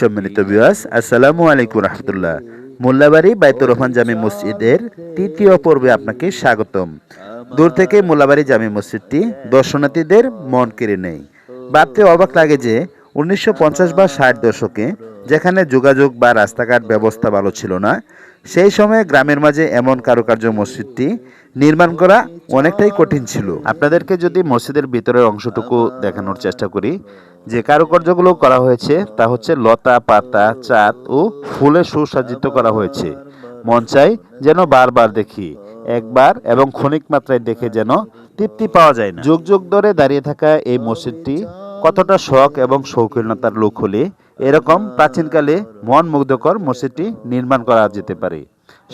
সম্মানিত ভিউয়ার্স, আসসালামু আলাইকুম রহমতুল্লাহ। মোল্লাবাড়ি বাইতুর রহমান জামে মসজিদের তৃতীয় পর্বে আপনাকে স্বাগতম। দূর থেকে মোল্লাবাড়ি জামে মসজিদটি দর্শনার্থীদের মন কেড়ে নেয়। ভাবতে অবাক লাগে যে 1950 বা 60 দশকে যেখানে যোগাযোগ বা রাস্তাঘাট ব্যবস্থা ভালো ছিল না, সেই সময়ে গ্রামের মাঝে এমন কারুকার্য মসজিদটি নির্মাণ করা অনেকটাই কঠিন ছিল। আপনাদেরকে যদি মসজিদের ভিতরের অংশটুকু দেখানোর চেষ্টা করি, যে কারুকার্যগুলো করা হয়েছে তা হচ্ছে লতা পাতা চাঁদ ও ফুলে সুসজ্জিত করা হয়েছে। মন চাই যেন বারবার দেখি, একবার এবং ক্ষণিক মাত্রায় দেখে যেন তৃপ্তি পাওয়া যায় না। যুগ যুগ ধরে দাঁড়িয়ে থাকা এই মসজিদটি কতটা শখ এবং শৌখিনতার লোক হলে এরকম প্রাচীনকালে মন মুগ্ধকর মসজিদটি নির্মাণ করা যেতে পারে।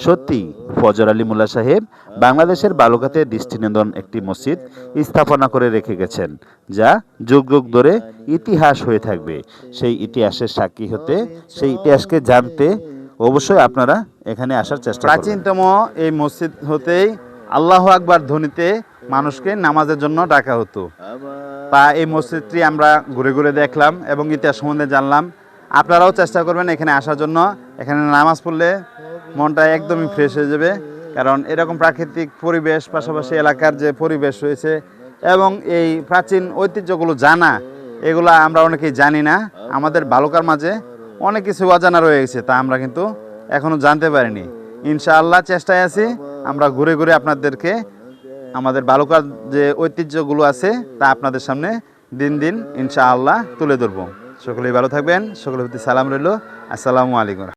সত্যি ফজর আলী মোল্লা সাহেব বাংলাদেশের বালুঘাটে দৃষ্টিনন্দন একটি মসজিদ স্থাপনা করে রেখে গেছেন, যা যুগ যুগ ধরে ইতিহাস হয়ে থাকবে। সেই ইতিহাসের সাক্ষী হতে, সেই ইতিহাসকে জানতে অবশ্যই আপনারা এখানে আসার চেষ্টা করবেন। প্রাচীনতম এই মসজিদ হতেই আল্লাহু আকবার ধ্বনিতে মানুষকে নামাজের জন্য ডাকা হতো। তা এই মসজিদটি আমরা ঘুরে ঘুরে দেখলাম এবং ইতিহাস সম্বন্ধে জানলাম। আপনারাও চেষ্টা করবেন এখানে আসার জন্য। এখানে নামাজ পড়লে মনটা একদমই ফ্রেশ হয়ে যাবে, কারণ এরকম প্রাকৃতিক পরিবেশ, পাশাপাশি এলাকার যে পরিবেশ রয়েছে এবং এই প্রাচীন ঐতিহ্যগুলো জানা, এগুলো আমরা অনেকেই জানি না। আমাদের বালুকার মাঝে অনেক কিছু অজানা রয়ে গেছে, তা আমরা কিন্তু এখনও জানতে পারিনি। ইনশাআল্লাহ চেষ্টায় আছি আমরা ঘুরে ঘুরে আপনাদেরকে আমাদের বালুকার যে ঐতিহ্যগুলো আছে তা আপনাদের সামনে দিন দিন ইনশাআল্লাহ তুলে ধরবো। সকলেই ভালো থাকবেন। সকলের প্রতি সালাম রইল। আসসালামু আলাইকুম।